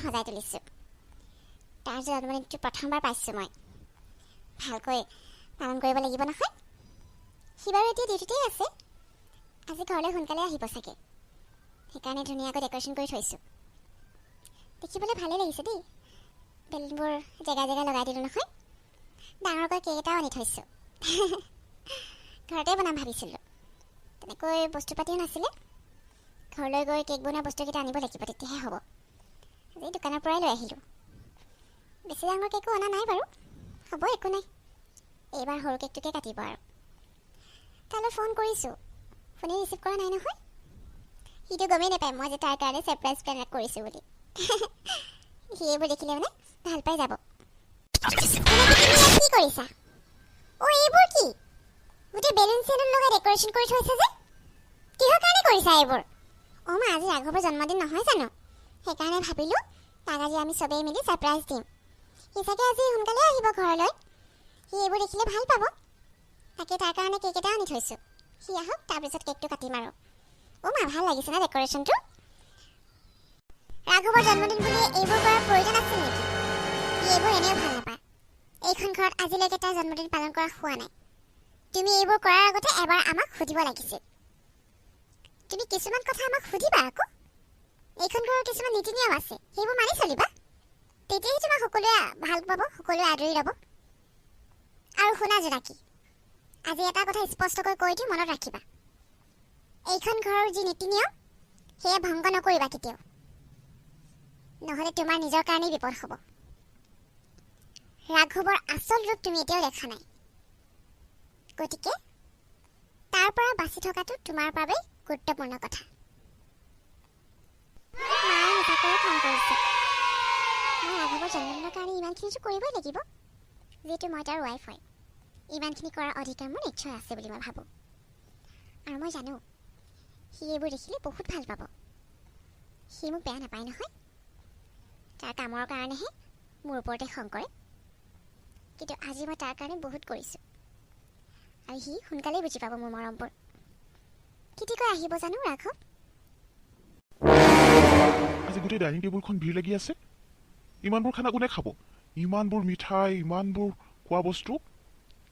সজাই তুলিছোঁ। তাৰ জন্মদিনটো প্ৰথমবাৰ পাইছোঁ মই। ভালকৈ পালন কৰিব লাগিব নহয়। সি বাৰু এতিয়া ডিউটিতেই আছে। আজি ঘৰলৈ সোনকালে আহিব চাগে, সেইকাৰণে ধুনীয়াকৈ ডেক'ৰেশ্যন কৰি থৈছোঁ। দেখিবলৈ ভালেই লাগিছে দেই। বেলুনবোৰ জেগা জেগা লগাই দিলোঁ নহয়। ডাঙৰকৈ কেক এটাও আনি থৈছোঁ। ঘৰতে বনাম ভাবিছিলোঁ, তেনেকৈ বস্তু পাতিও নাছিলে। ঘৰলৈ গৈ কেক বনোৱা বস্তুকেইটা আনিব লাগিব, তেতিয়াহে হ'ব। আজি দোকানৰ পৰাই লৈ আহিলোঁ। বেছি ডাঙৰ কেকো অনা নাই বাৰু, হ'ব একো নাই। এইবাৰ সৰু কেকটোকে কাটিব আৰু। তালৈ ফোন কৰিছোঁ, ফোনে ৰিচিভ কৰা নাই নহয়। সিটো গমেই নাপায় মই যে তাৰ কাৰণে ছাৰপ্ৰাইজ প্লেন কৰিছোঁ বুলি। সি এইবোৰ দেখিলে মানে ভাল পাই যাব। কি কৰিছা? এইবোৰ কি? গোটেই বেলুন চেলুন লগাই ডেক'ৰেশ্যন কৰি থৈছে যে, কিহৰ কাৰণে কৰিছা এইবোৰ? মা আজি ৰাঘৱৰ জন্মদিন নহয় জানো, সেইকাৰণে ভাবিলোঁ তাক আজি আমি চবেই মিলি ছাৰপ্ৰাইজ দিম। সি চাগে আজি সোনকালে আহিব ঘৰলৈ। সি এইবোৰ দেখিলে ভাল পাব, তাকে তাৰ কাৰণে কেক এটা আনি থৈছোঁ। সি আহক, তাৰপিছত কেকটো কাটিম আৰু। মা ভাল লাগিছে না ডেক'ৰেশ্যনটো? ৰাঘৱৰ জন্মদিন বুলি এইবোৰ কৰাৰ প্ৰয়োজন আছিল নেকি? সি এইবোৰ এনেও ভাল নাপায়। এইখন ঘৰত আজিলৈকে তাৰ জন্মদিন পালন কৰা হোৱা নাই। তুমি এইবোৰ কৰাৰ আগতে এবাৰ আমাক সুধিব লাগিছিল। তুমি কিছুমান কথা আমাক সুধিবা আকৌ। এইখন ঘৰৰ কিছুমান নীতি নিয়ম আছে, সেইবোৰ মানি চলিবা। তেতিয়াহে তোমাক সকলোৱে ভাল পাব, সকলোৱে আদৰি ল'ব। আৰু শুনা জোনাকী, আজি এটা কথা স্পষ্টকৈ কৈ দিওঁ, মনত ৰাখিবা। এইখন ঘৰৰ যি নীতি নিয়ম, সেয়া ভংগ নকৰিবা কেতিয়াও, নহ'লে তোমাৰ নিজৰ কাৰণেই বিপদ হ'ব। ৰাঘৱৰ আচল ৰূপ তুমি এতিয়াও দেখা নাই, গতিকে তাৰ পৰা বাচি থকাটো তোমাৰ বাবে গুৰুত্বপূৰ্ণ কথা। মায়ে মিছাকৈয়ে ফোন কৰিছে। মই ৰাঘৱৰ জন্মদিনৰ কাৰণে ইমানখিনিতো কৰিবই লাগিব, যিহেতু মই তাৰ ৱাইফ হয়। ইমানখিনি কৰাৰ অধিকাৰ মোৰ নিশ্চয় আছে বুলি মই ভাবোঁ। আৰু মই জানো সি এইবোৰ দেখিলে বহুত ভাল পাব। সি মোক বেয়া নাপায় নহয়। তাৰ কামৰ কাৰণেহে মোৰ ওপৰতে খং কৰে, কিন্তু আজি মই তাৰ কাৰণে বহুত কৰিছোঁ। আৰু সি সোনকালেই বুজি পাব মোৰ মৰমবোৰ। কেতিয়াকৈ আহিব জানো ৰাঘৱ? আজি গোটেই ডাইনিং টেবুলখন ভিৰ লাগি আছে। ইমানবোৰ খানা কোনে খাব? ইমানবোৰ মিঠাই, ইমানবোৰ খোৱা বস্তু,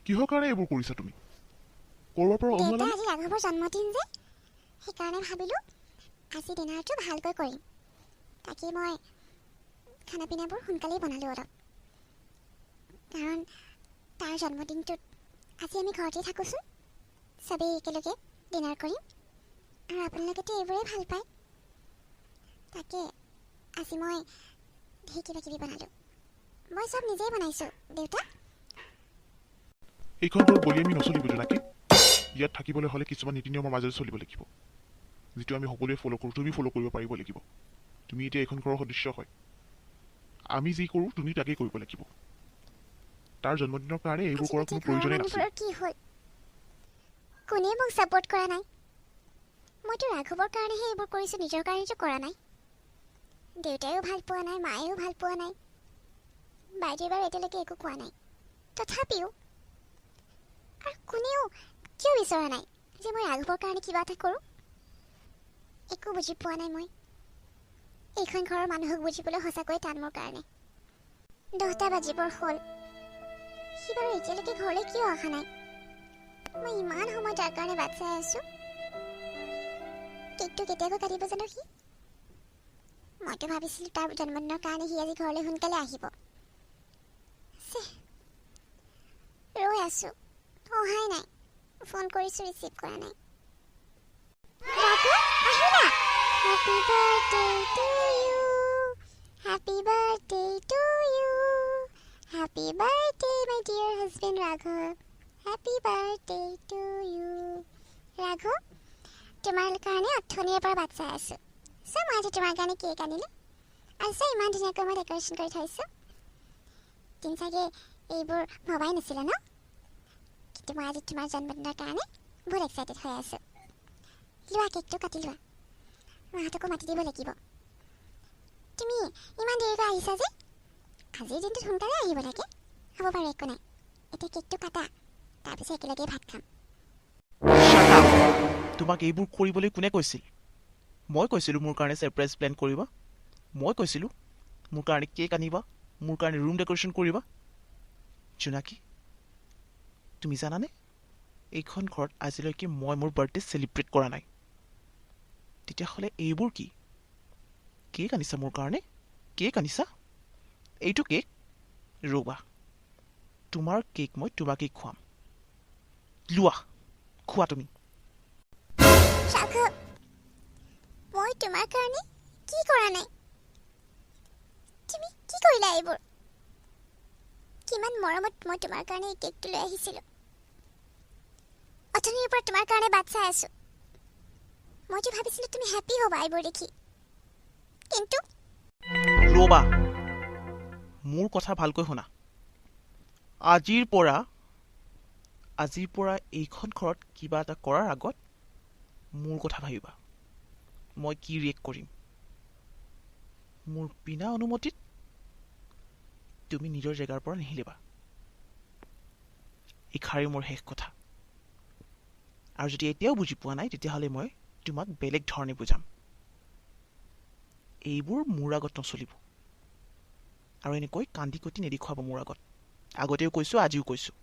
কিহৰ কাৰণে এইবোৰ কৰিছা তুমি? ক'ৰবাৰ পৰা দেউতা, অনুৱালা? আজি ৰাঘৱৰ জন্মদিন যে, সেইকাৰণে ভাবিলোঁ আজি ডিনাৰটো ভালকৈ কৰিম। তাকে মই খানা পিনাবোৰ সোনকালেই বনালোঁ অলপ, কাৰণ তাৰ জন্মদিনটোত আজি আমি ঘৰতেই থাকোঁচোন, চবেই একেলগে ডিনাৰ কৰিম। আৰু আপোনালোকেতো এইবোৰেই ভাল পায়, তাকে আজি মই ধেৰ কিবা কিবি বনালোঁ। মই চব নিজেই বনাইছোঁ দেউতা। এইখন ঘৰত বলি আমি নচলিব জোনাকী। ইয়াত থাকিবলৈ হ'লে কিছুমান নীতি নিয়মৰ মাজেৰে চলিব লাগিব, যিটো আমি সকলোৱে ফ'ল' কৰোঁ। তুমি ফ'ল' কৰিব পাৰিব লাগিব। তুমি এতিয়া এইখন ঘৰৰ সদস্য হয়। আমি যি কৰোঁ তুমি তাকেই কৰিব লাগিব। তাৰ জন্মদিনৰ কাৰণে এইবোৰ কৰাৰ কোনো প্ৰয়োজনেই নাছিল। কি হ'ল? কোনে মোক ছাপোৰ্ট কৰা নাই? মইতো ৰাঘৱৰ কাৰণেহে এইবোৰ কৰিছোঁ, নিজৰ কাৰণেতো কৰা নাই। দেউতাইও ভাল পোৱা নাই, মায়েও ভাল পোৱা নাই, বাইদেৱে বাৰু এতিয়ালৈকে একো কোৱা নাই। তথাপিও আৰু কোনেও কিয় বিচৰা নাই যে মই ৰাঘৱৰ কাৰণে কিবা এটা কৰোঁ? একো বুজি পোৱা নাই মই। এইখন ঘৰৰ মানুহক বুজিবলৈ সঁচাকৈ টান মোৰ কাৰণে। 10টা বাজিবৰ হ'ল, সি বাৰু এতিয়ালৈকে ঘৰলৈ কিয় অহা নাই? মই ইমান সময় তাৰ কাৰণে বাট চাই আছোঁ। কেকটো কেতিয়াকৈ কাটিব জানো সি? মইতো ভাবিছিলোঁ তাৰ জন্মদিনৰ কাৰণে সি আজি ঘৰলৈ সোনকালে আহিব। ৰৈ আছোঁ, অহাই নাই। ফোন কৰিছোঁ, ৰিচিভ কৰা নাই। আহিলা? Happy birthday to you, happy birthday to you, happy birthday my dear husband ৰাঘৱ, হেপী বাৰ্থডে টু ইউ। ৰাঘৱ, তোমাৰ কাৰণে অথনিৰে পৰা বাট চাই আছোঁ। মই আজি তোমাৰ কাৰণে কেক আনিলোঁ। আৰু ইমান ধুনীয়াকৈ মই ডেক'ৰেশ্যন কৰি থৈছোঁ। তুমি চাগে এইবোৰ ভবাই নাছিলা ন? কিন্তু মই আজি তোমাৰ জন্মদিনৰ কাৰণে বহুত এক্সাইটেড হৈ আছোঁ। লোৱা, কেকটো কাটি লোৱা। মাহঁতকো মাতি দিব লাগিব। তুমি ইমান দেৰিকৈ আহিছা যে? আজিৰ দিনটোত সোনকালে আহিব লাগে। হ'ব বাৰু, একো নাই। এতিয়া কেকটো কাটা, তাৰপিছত একেলগে ভাত খাম। তোমাক এইবোৰ কৰিবলৈ কোনে কৈছিল? মই কৈছিলোঁ মোৰ কাৰণে ছাৰপ্ৰাইজ প্লেন কৰিব। মই কৈছিলোঁ মোৰ কাৰণে কেক আনিবা, মোৰ কাৰণে ৰুম ডেক'ৰেশ্যন কৰিবা। জোনাকী, তুমি জানানে এইখন ঘৰত আজিলৈকে মই মোৰ বাৰ্থডে চেলিব্ৰেট কৰা নাই। তেতিয়াহ'লে এইবোৰ কি? কেক আনিছা মোৰ কাৰণে? কেক আনিছা? এইটো কেক? ৰ'বা, তোমাৰ কেক মই তোমাকেই খুৱাম। লোৱা, খোৱা তুমি। ৰাঘৱ, মই তোমাৰ কাৰণে কি কৰা নাই? তুমি কি কৰিলা এইবোৰ? কিমান মৰমত মই তোমাৰ কাৰণে এই কেকটো লৈ আহিছিলোঁ। অথনিৰ পৰা তোমাৰ কাৰণে বাট চাই আছোঁ। মইতো ভাবিছিলোঁ তুমি হেপ্পী হ'বা এইবোৰ দেখি, কিন্তু ৰ'বা, মোৰ কথা ভালকৈ শুনা। আজিৰ পৰা এইখন ঘৰত কিবা এটা কৰাৰ আগত মোৰ কথা ভাবিবা। মই কি ৰিয়েক্ট কৰিম। মোৰ বিনা অনুমতিত তুমি নিজৰ জেগাৰ পৰা নিহিলিবা। এইষাৰেই মোৰ শেষ কথা। আৰু যদি এতিয়াও বুজি পোৱা নাই, তেতিয়াহ'লে মই তোমাক বেলেগ ধৰণে বুজাম। এইবোৰ মোৰ আগত নচলিব। আৰু এনেকৈ কান্দি কটি নেদেখুৱাব মোৰ আগত। আগতেও কৈছোঁ, আজিও কৈছোঁ।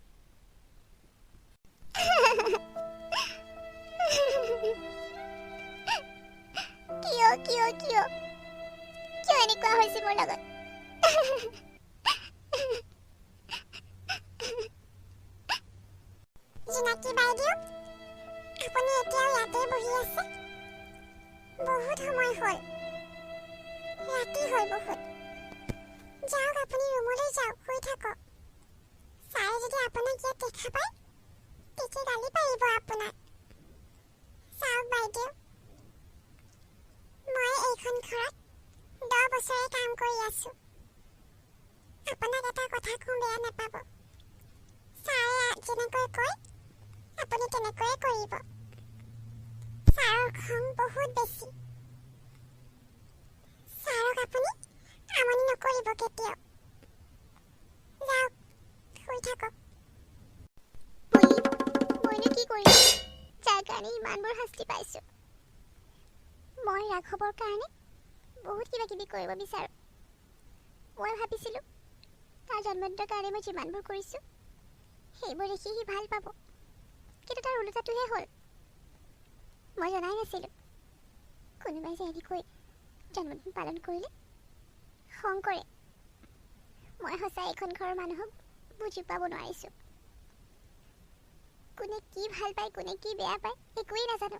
কিয় কিয় কিয় কিয় এনেকুৱা হৈছে মোৰ লগত? জোনাকী বাইদেউ, আপুনি এতিয়াও ইয়াতে বহি আছে? বহুত সময় হ'ল, ৰাতি হ'ল বহুত। যাওক, আপুনি ৰুমলৈ যাওক, শুই থাকক। ছাৰে যদি আপোনাক ইয়াত দেখা পায়, তেতিয়া গালি পাৰিব আপোনাক। চাওক বাইদেউ, মই এইখন ঘৰত 10 বছৰে কাম কৰি আছোঁ। আপোনাক এটা কথা কওঁ, বেয়া নাপাব। ছাৰে যেনেকৈ কয় আপুনি তেনেকৈয়ে কৰিব। ছাৰৰ খং বহুত বেছি। ছাৰক আপুনি আমনি নকৰিব কেতিয়াও। যাওক, শুই থাকক। মইনো কি কৰিম, যাৰ কাৰণে ইমানবোৰ শাস্তি পাইছোঁ? মই ৰাঘৱৰ কাৰণে বহুত কিবা কিবি কৰিব বিচাৰোঁ। মই ভাবিছিলোঁ তাৰ জন্মদিনৰ কাৰণে মই যিমানবোৰ কৰিছোঁ সেইবোৰ দেখি সি ভাল পাব, কিন্তু তাৰ ওলোটাটোহে হ'ল। মই জনাই নাছিলোঁ কোনোবাই যে এনেকৈ জন্মদিন পালন কৰিলে খং কৰে। মই সঁচাই এইখন ঘৰৰ মানুহক বুজি পাব নোৱাৰিছোঁ। কোনে কি ভাল পায়, কোনে কি বেয়া পায়, একোৱেই নাজানো।